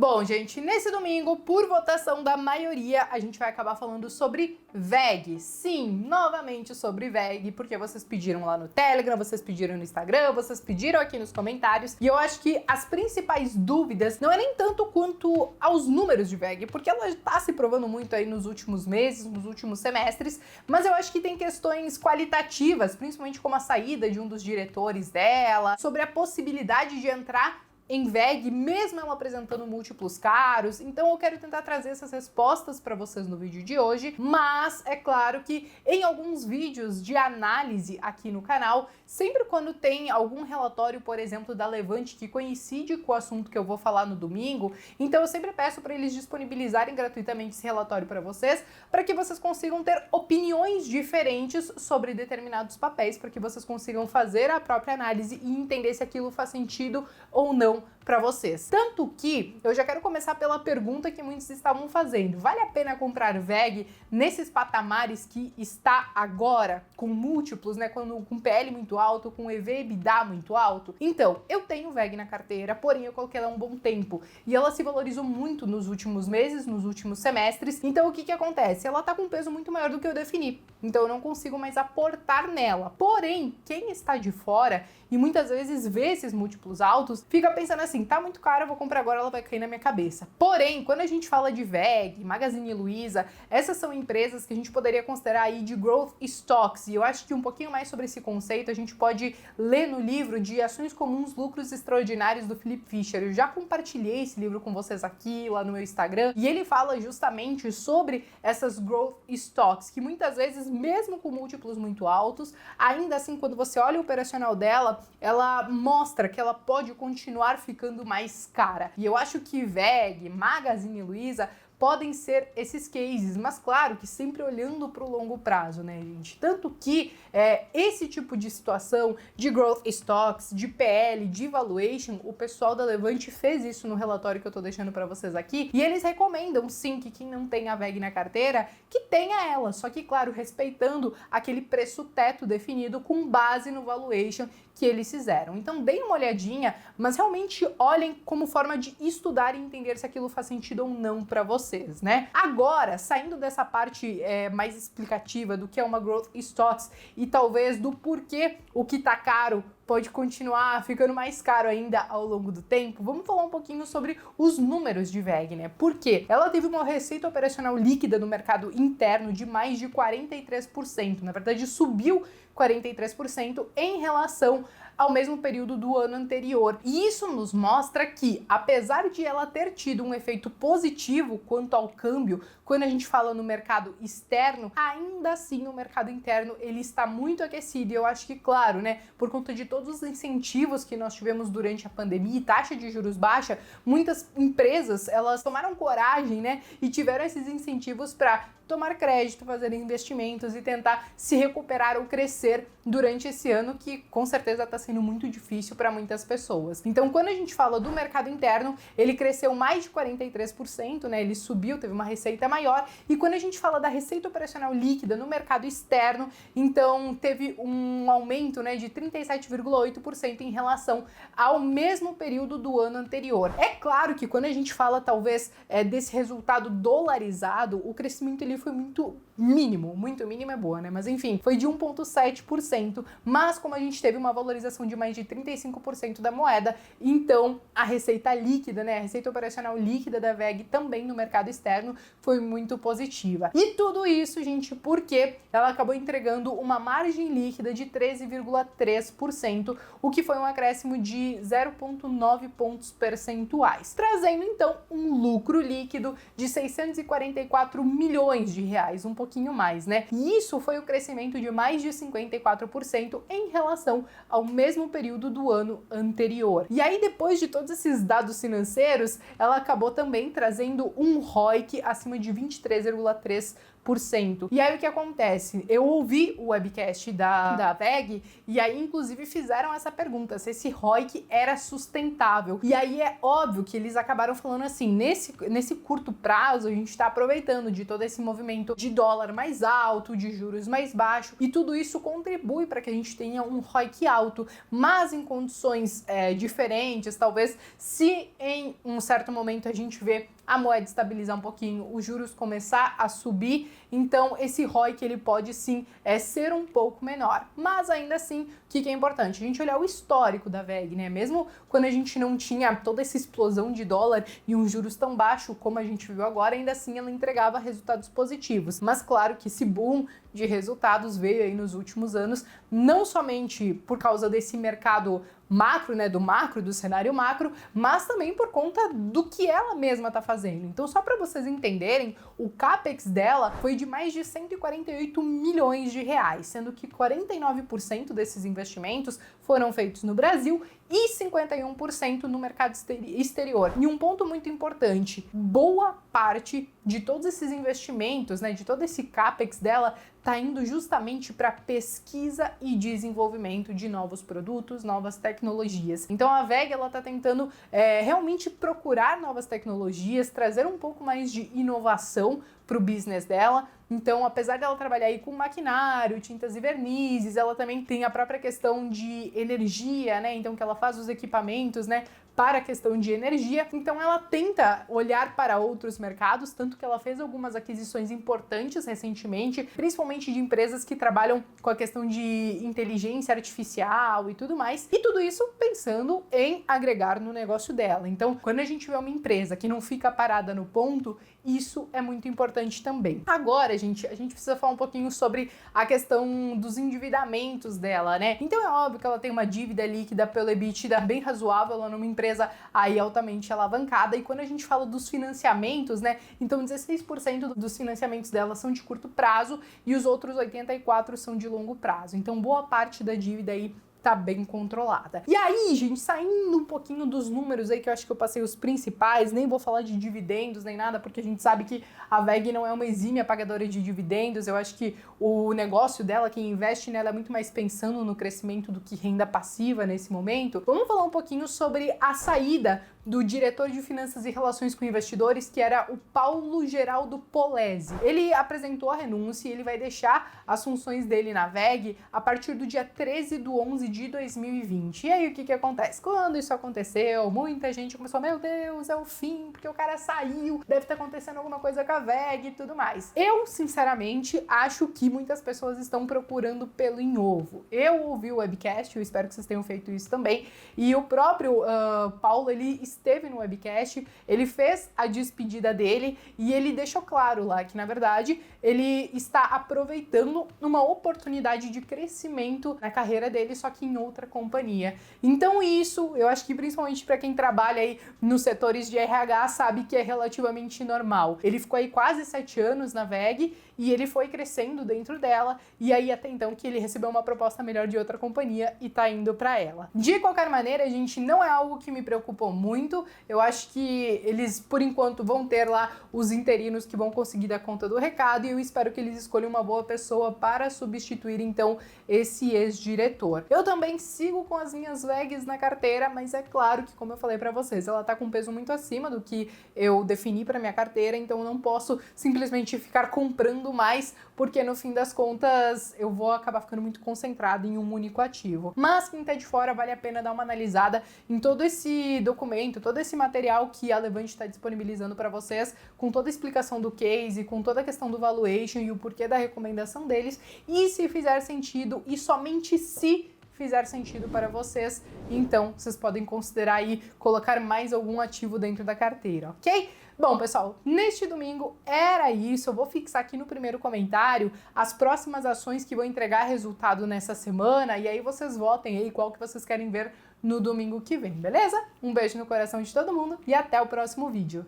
Bom, gente, nesse domingo, por votação da maioria, a gente vai acabar falando sobre VEG. Sim, novamente sobre VEG, porque vocês pediram lá no Telegram, vocês pediram no Instagram, vocês pediram aqui nos comentários. E eu acho que as principais dúvidas não é nem tanto quanto aos números de VEG, porque ela tá se provando muito aí nos últimos meses, nos últimos semestres, mas eu acho que tem questões qualitativas, principalmente como a saída de um dos diretores dela, sobre a possibilidade de entrar em VEG, mesmo ela apresentando múltiplos caros. Então eu quero tentar trazer essas respostas para vocês no vídeo de hoje, mas é claro que em alguns vídeos de análise aqui no canal, sempre quando tem algum relatório, por exemplo, da Levante que coincide com o assunto que eu vou falar no domingo, então eu sempre peço para eles disponibilizarem gratuitamente esse relatório para vocês, para que vocês consigam ter opiniões diferentes sobre determinados papéis, para que vocês consigam fazer a própria análise e entender se aquilo faz sentido ou não para vocês. Tanto que eu já quero começar pela pergunta que muitos estavam fazendo: vale a pena comprar VEG nesses patamares que está agora, com múltiplos, né, com PL muito alto, com EV/EBITDA muito alto? Então, eu tenho VEG na carteira, porém eu coloquei ela há um bom tempo e ela se valorizou muito nos últimos meses, nos últimos semestres. Então, o que acontece? Ela tá com um peso muito maior do que eu defini, então eu não consigo mais aportar nela. Porém, quem está de fora e muitas vezes vê esses múltiplos altos, fica pensando assim: tá muito caro, eu vou comprar agora, ela vai cair na minha cabeça. Porém, quando a gente fala de VEG, Magazine Luiza, essas são empresas que a gente poderia considerar aí de growth stocks, e eu acho que um pouquinho mais sobre esse conceito a gente pode ler no livro de Ações Comuns, Lucros Extraordinários, do Philip Fisher. Eu já compartilhei esse livro com vocês aqui, lá no meu Instagram, e ele fala justamente sobre essas growth stocks, que muitas vezes, mesmo com múltiplos muito altos, ainda assim, quando você olha o operacional dela, ela mostra que ela pode continuar ficando mais cara. E eu acho que VEG, Magazine Luiza podem ser esses cases, mas claro que sempre olhando para o longo prazo, né, gente? Tanto que esse tipo de situação de growth stocks, de PL, de valuation, o pessoal da Levante fez isso no relatório que eu tô deixando para vocês aqui, e eles recomendam sim que quem não tem a VEG na carteira, que tenha ela, só que claro, respeitando aquele preço teto definido com base no valuation que eles fizeram. Então deem uma olhadinha, mas realmente olhem como forma de estudar e entender se aquilo faz sentido ou não para vocês, né? Agora, saindo dessa parte mais explicativa do que é uma growth stocks e talvez do porquê o que tá caro pode continuar ficando mais caro ainda ao longo do tempo, vamos falar um pouquinho sobre os números de VEG, né? Porque ela teve uma receita operacional líquida no mercado interno de mais de 43%, na verdade subiu 43% em relação ao mesmo período do ano anterior. E isso nos mostra que, apesar de ela ter tido um efeito positivo quanto ao câmbio, quando a gente fala no mercado externo, ainda assim o mercado interno ele está muito aquecido. E eu acho que, claro, né, por conta de todos os incentivos que nós tivemos durante a pandemia e taxa de juros baixa, muitas empresas, elas tomaram coragem, né, e tiveram esses incentivos para tomar crédito, fazer investimentos e tentar se recuperar ou crescer durante esse ano que com certeza está sendo muito difícil para muitas pessoas. Então, quando a gente fala do mercado interno, ele cresceu mais de 43%, né? Ele subiu, teve uma receita maior. E quando a gente fala da receita operacional líquida no mercado externo, então teve um aumento, né, de 37,8% em relação ao mesmo período do ano anterior. É claro que quando a gente fala talvez desse resultado dolarizado, o crescimento ele foi muito mínimo é boa, né? Mas enfim, foi de 1,7%, mas como a gente teve uma valorização de mais de 35% da moeda, então a receita líquida, né, a receita operacional líquida da VEG também no mercado externo foi muito positiva. E tudo isso, gente, porque ela acabou entregando uma margem líquida de 13,3%, o que foi um acréscimo de 0,9 pontos percentuais, trazendo então um lucro líquido de 644 milhões de reais, um pouquinho mais, né? E isso foi o crescimento de mais de 54% em relação ao mesmo período do ano anterior. E aí, depois de todos esses dados financeiros, ela acabou também trazendo um ROIC acima de 23,3%. E aí o que acontece? Eu ouvi o webcast da WEG e aí inclusive fizeram essa pergunta, se esse ROIC era sustentável. E aí é óbvio que eles acabaram falando assim, nesse curto prazo a gente está aproveitando de todo esse movimento de dólar mais alto, de juros mais baixo, e tudo isso contribui para que a gente tenha um ROIC alto, mas em condições diferentes, talvez se em um certo momento a gente vê a moeda estabilizar um pouquinho, os juros começar a subir, então esse ROIC ele pode sim ser um pouco menor. Mas ainda assim, o que é importante? A gente olhar o histórico da WEG, né? Mesmo quando a gente não tinha toda essa explosão de dólar e uns juros tão baixos como a gente viu agora, ainda assim ela entregava resultados positivos. Mas claro que esse boom de resultados veio aí nos últimos anos, não somente por causa desse mercado macro, né, do cenário macro, mas também por conta do que ela mesma está fazendo. Então, só para vocês entenderem, o CAPEX dela foi de mais de 148 milhões de reais, sendo que 49% desses investimentos foram feitos no Brasil e 51% no mercado exterior. E um ponto muito importante, boa parte de todos esses investimentos, né, de todo esse CAPEX dela, está indo justamente para pesquisa e desenvolvimento de novos produtos, novas tecnologias. Então a WEG ela está tentando realmente procurar novas tecnologias, trazer um pouco mais de inovação para o business dela. Então, apesar dela trabalhar aí com maquinário, tintas e vernizes, ela também tem a própria questão de energia, né? Então, que ela faz os equipamentos, né, para a questão de energia. Então, ela tenta olhar para outros mercados, tanto que ela fez algumas aquisições importantes recentemente, principalmente de empresas que trabalham com a questão de inteligência artificial e tudo mais. E tudo isso pensando em agregar no negócio dela. Então, quando a gente vê uma empresa que não fica parada no ponto, isso é muito importante também. Agora, a gente precisa falar um pouquinho sobre a questão dos endividamentos dela, né? Então é óbvio que ela tem uma dívida líquida pelo EBITDA bem razoável, ela numa empresa aí altamente alavancada, e quando a gente fala dos financiamentos, né? Então 16% dos financiamentos dela são de curto prazo e os outros 84% são de longo prazo. Então boa parte da dívida aí tá bem controlada. E aí, gente, saindo um pouquinho dos números aí, que eu acho que eu passei os principais, nem vou falar de dividendos nem nada, porque a gente sabe que a WEG não é uma exímia pagadora de dividendos. Eu acho que o negócio dela, quem investe nela, é muito mais pensando no crescimento do que renda passiva nesse momento. Vamos falar um pouquinho sobre a saída do diretor de finanças e relações com investidores, que era o Paulo Geraldo Polese. Ele apresentou a renúncia e ele vai deixar as funções dele na WEG a partir do dia 13/11 de 2020. E aí o que acontece? Quando isso aconteceu, muita gente começou, meu Deus, é o fim, porque o cara saiu, deve estar acontecendo alguma coisa com a WEG e tudo mais. Eu, sinceramente, acho que muitas pessoas estão procurando pelo em ovo. Eu ouvi o webcast, eu espero que vocês tenham feito isso também, e o próprio Paulo, ele esteve no webcast, ele fez a despedida dele e ele deixou claro lá que, na verdade, ele está aproveitando uma oportunidade de crescimento na carreira dele, só que em outra companhia. Então isso, eu acho que principalmente para quem trabalha aí nos setores de RH, sabe que é relativamente normal. Ele ficou aí quase 7 anos na WEG e ele foi crescendo dentro dela, e aí até então que ele recebeu uma proposta melhor de outra companhia e tá indo para ela. De qualquer maneira, gente, não é algo que me preocupou muito. Eu acho que eles, por enquanto, vão ter lá os interinos que vão conseguir dar conta do recado, e eu espero que eles escolham uma boa pessoa para substituir, então, esse ex-diretor. Eu também sigo com as minhas WEGs na carteira, mas é claro que, como eu falei para vocês, ela tá com um peso muito acima do que eu defini para minha carteira, então eu não posso simplesmente ficar comprando mais, porque no fim das contas eu vou acabar ficando muito concentrado em um único ativo. Mas quem tá de fora, vale a pena dar uma analisada em todo esse documento, todo esse material que a Levante está disponibilizando para vocês, com toda a explicação do case, com toda a questão do valuation e o porquê da recomendação deles, e se fizer sentido, e somente se fizer sentido para vocês, então vocês podem considerar aí colocar mais algum ativo dentro da carteira, ok? Bom, pessoal, neste domingo era isso. Eu vou fixar aqui no primeiro comentário as próximas ações que vão entregar resultado nessa semana, e aí vocês votem aí qual que vocês querem ver no domingo que vem, beleza? Um beijo no coração de todo mundo e até o próximo vídeo.